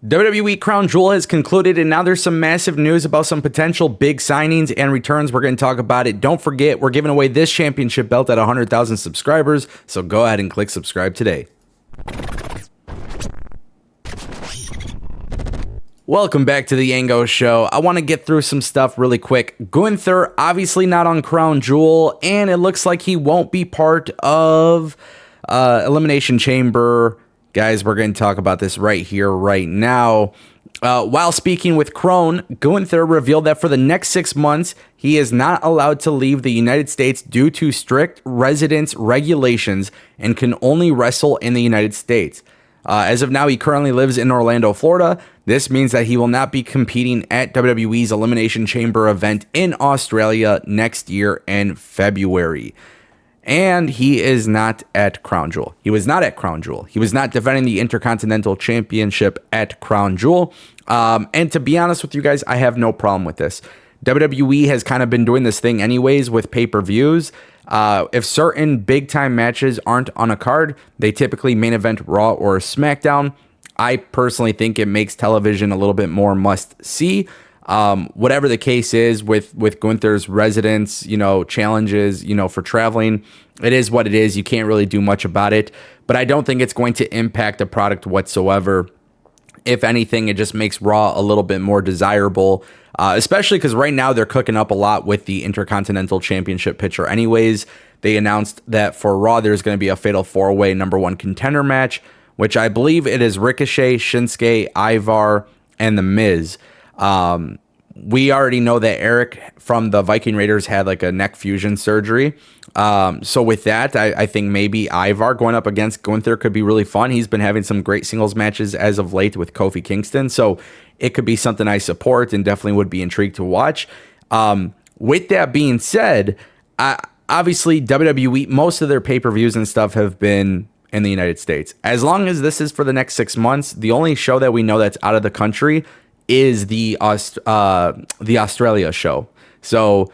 WWE Crown Jewel has concluded, and now there's some massive news about some potential big signings and returns. We're going to talk about it. Don't forget, we're giving away this championship belt at 100,000 subscribers, so go ahead and click subscribe today. Welcome back to the Ango Show. I want to get through some stuff really quick. Gunther, obviously not on Crown Jewel, and it looks like he won't be part of Elimination Chamber. Guys, we're going to talk about this right here, right now. While speaking with Crone, Gunther revealed that for the next 6 months, he is not allowed to leave the United States due to strict residence regulations and can only wrestle in the United States. As of now, he currently lives in Orlando, Florida. This means that he will not be competing at WWE's Elimination Chamber event in Australia next year in February. And he is not at Crown Jewel. He was not at Crown Jewel. He was not defending the Intercontinental Championship at Crown Jewel. And to be honest with you guys, I have no problem with this. WWE has kind of been doing this thing anyways with pay-per-views. If certain big-time matches aren't on a card, they typically main event Raw or SmackDown. I personally think it makes television a little bit more must-see. Whatever the case is with Gunther's residence, challenges, for traveling, it is what it is. You can't really do much about it, but I don't think it's going to impact the product whatsoever. If anything, it just makes Raw a little bit more desirable, especially because right now they're cooking up a lot with the Intercontinental Championship picture anyways. They announced that for Raw, there's going to be a fatal 4-way number 1 contender match, which I believe it is Ricochet, Shinsuke, Ivar, and The Miz. We already know that Eric from the Viking Raiders had like a neck fusion surgery. So with that, I think maybe Ivar going up against Gunther could be really fun. He's been having some great singles matches as of late with Kofi Kingston. So it could be something I support and definitely would be intrigued to watch. With that being said, obviously WWE, most of their pay-per-views and stuff have been in the United States. As long as this is for the next 6 months, the only show that we know that's out of the country is the Australia show. So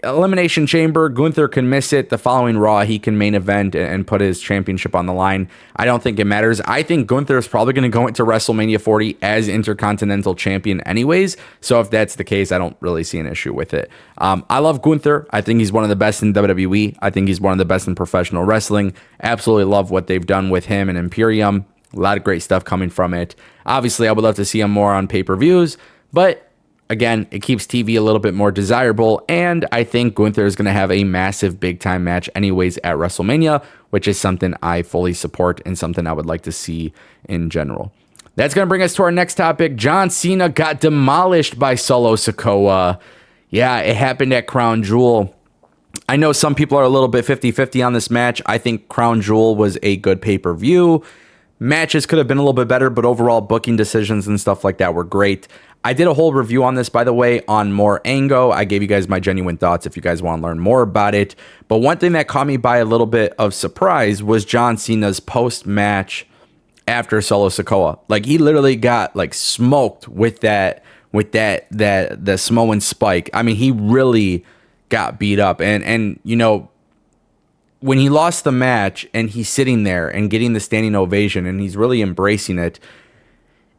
Elimination Chamber, Gunther can miss it. The following Raw, he can main event and put his championship on the line. I don't think it matters. I think Gunther is probably going to go into WrestleMania 40 as Intercontinental Champion anyways. So if that's the case, I don't really see an issue with it. I love Gunther. I think he's one of the best in WWE. I think he's one of the best in professional wrestling. Absolutely love what they've done with him and Imperium. A lot of great stuff coming from it. Obviously, I would love to see him more on pay-per-views, but again, it keeps TV a little bit more desirable, and I think Gunther is going to have a massive big-time match anyways at WrestleMania, which is something I fully support and something I would like to see in general. That's going to bring us to our next topic. John Cena got demolished by Solo Sikoa. Yeah, it happened at Crown Jewel. I know some people are a little bit 50-50 on this match. I think Crown Jewel was a good pay-per-view. Matches could have been a little bit better, but overall booking decisions and stuff like that were great. I did a whole review on this, by the way, on more Ango. I gave you guys my genuine thoughts if you guys want to learn more about it. But one thing that caught me by a little bit of surprise was John Cena's post-match after Solo Sikoa. Like, he literally got like smoked with the Samoan spike. I mean, he really got beat up. And when he lost the match and he's sitting there and getting the standing ovation and he's really embracing it,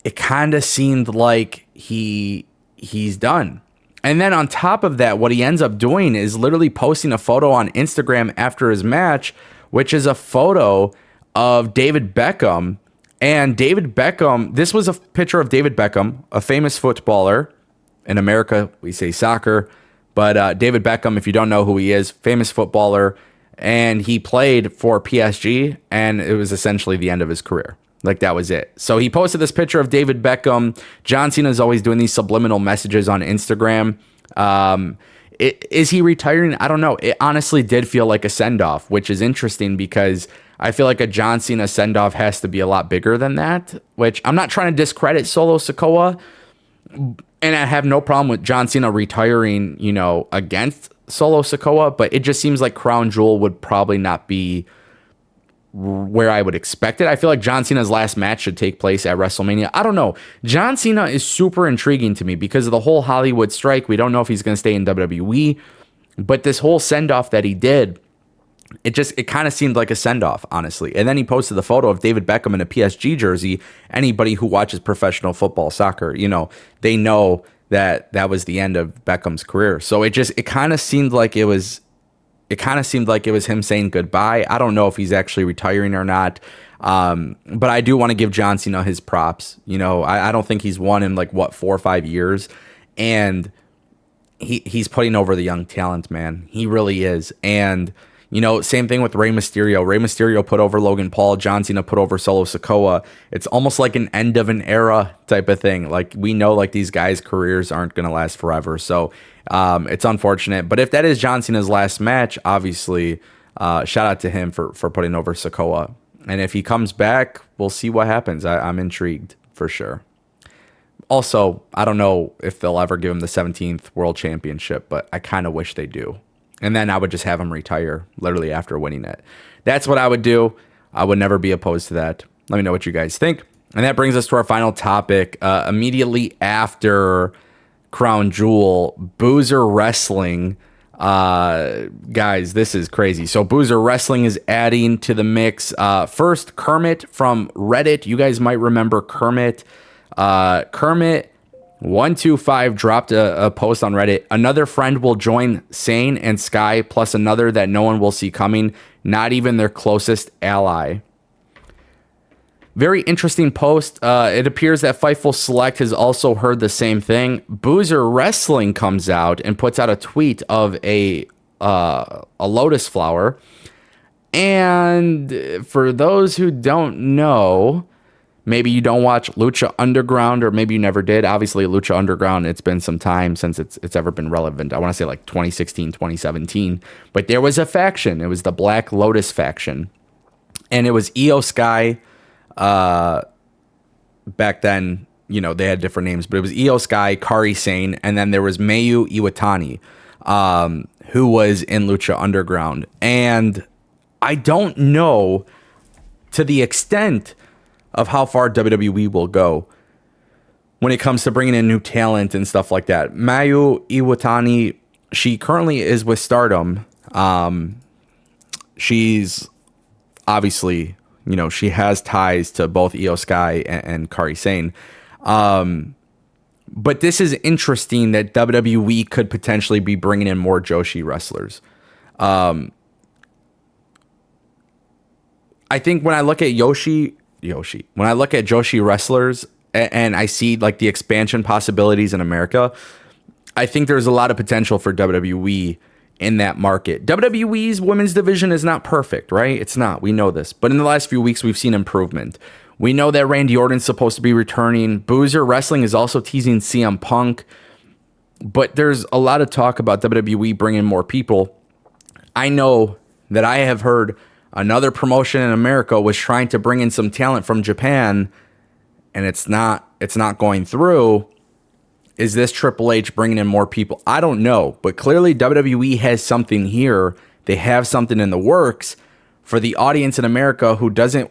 it kind of seemed like he's done. And then on top of that, what he ends up doing is literally posting a photo on Instagram after his match, which is a photo of David Beckham. And David Beckham, this was a picture of David Beckham, a famous footballer. In America, we say soccer. But David Beckham, if you don't know who he is, famous footballer. And he played for PSG, and it was essentially the end of his career. Like, that was it. So he posted this picture of David Beckham. John Cena is always doing these subliminal messages on Instagram. Is he retiring? I don't know. It honestly did feel like a send-off, which is interesting because I feel like a John Cena send-off has to be a lot bigger than that, which I'm not trying to discredit Solo Sikoa, and I have no problem with John Cena retiring, against Solo Sikoa, but it just seems like Crown Jewel would probably not be where I would expect it. I feel like John Cena's last match should take place at WrestleMania. I don't know. John Cena is super intriguing to me because of the whole Hollywood strike. We don't know if he's going to stay in WWE, but this whole send-off that he did it kind of seemed like a send-off, honestly. And then he posted the photo of David Beckham in a PSG jersey. Anybody who watches professional football, soccer, they know that that was the end of Beckham's career. So it kind of seemed like it was him saying goodbye. I don't know if he's actually retiring or not. But I do want to give John Cena his props. I don't think he's won in 4 or 5 years, and he's putting over the young talent, man. He really is. And same thing with Rey Mysterio. Rey Mysterio put over Logan Paul. John Cena put over Solo Sikoa. It's almost like an end of an era type of thing. We know these guys' careers aren't going to last forever. So it's unfortunate. But if that is John Cena's last match, obviously, shout out to him for putting over Sikoa. And if he comes back, we'll see what happens. I'm intrigued for sure. Also, I don't know if they'll ever give him the 17th World Championship, but I kind of wish they do. And then I would just have him retire literally after winning it. That's what I would do. I would never be opposed to that. Let me know what you guys think. And that brings us to our final topic. Immediately after Crown Jewel, Boozer Wrestling. Guys, this is crazy. So Boozer Wrestling is adding to the mix. First, Kermit from Reddit. You guys might remember Kermit. Kermit125 dropped a post on Reddit. Another friend will join Sane and Sky, plus another that no one will see coming, not even their closest ally. Very interesting post. It appears that Fightful Select has also heard the same thing. Boozer Wrestling comes out and puts out a tweet of a lotus flower. And for those who don't know, maybe you don't watch Lucha Underground, or maybe you never did. Obviously, Lucha Underground, it's been some time since it's ever been relevant. I want to say 2016, 2017. But there was a faction. It was the Black Lotus faction. And it was Io Sky. Back then, they had different names, but it was Io Sky, Kairi Sane, and then there was Mayu Iwatani, who was in Lucha Underground. And I don't know to the extent of how far WWE will go when it comes to bringing in new talent and stuff like that. Mayu Iwatani, she currently is with Stardom. She's obviously, she has ties to both Io Sky and Kairi Sane. But this is interesting that WWE could potentially be bringing in more Joshi wrestlers. I think when I look at when I look at Joshi wrestlers and I see the expansion possibilities in America, I think there's a lot of potential for WWE in that market. WWE's women's division is not perfect, right? It's not. We know this. But in the last few weeks, we've seen improvement. We know that Randy Orton's supposed to be returning. Boozer Wrestling is also teasing CM Punk. But there's a lot of talk about WWE bringing more people. I know that I have heard another promotion in America was trying to bring in some talent from Japan, and it's not going through. Is this Triple H bringing in more people? I don't know, but clearly WWE has something here. They have something in the works for the audience in America who doesn't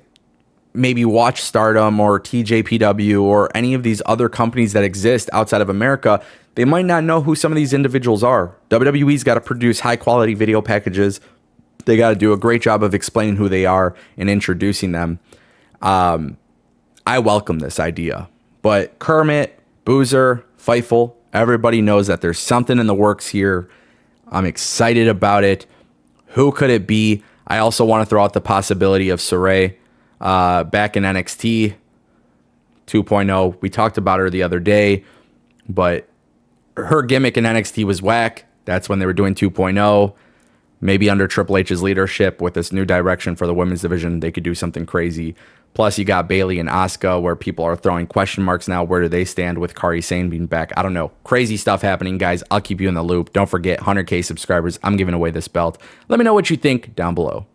maybe watch Stardom or TJPW or any of these other companies that exist outside of America. They might not know who some of these individuals are. WWE's got to produce high quality video packages. They got to do a great job of explaining who they are and introducing them. I welcome this idea, but Kermit, Boozer, Fightful, everybody knows that there's something in the works here. I'm excited about it. Who could it be? I also want to throw out the possibility of Saray back in NXT 2.0. We talked about her the other day, but her gimmick in NXT was whack. That's when they were doing 2.0. Maybe under Triple H's leadership with this new direction for the women's division, they could do something crazy. Plus, you got Bayley and Asuka, where people are throwing question marks now. Where do they stand with Kairi Sane being back? I don't know. Crazy stuff happening, guys. I'll keep you in the loop. Don't forget, 100K subscribers. I'm giving away this belt. Let me know what you think down below.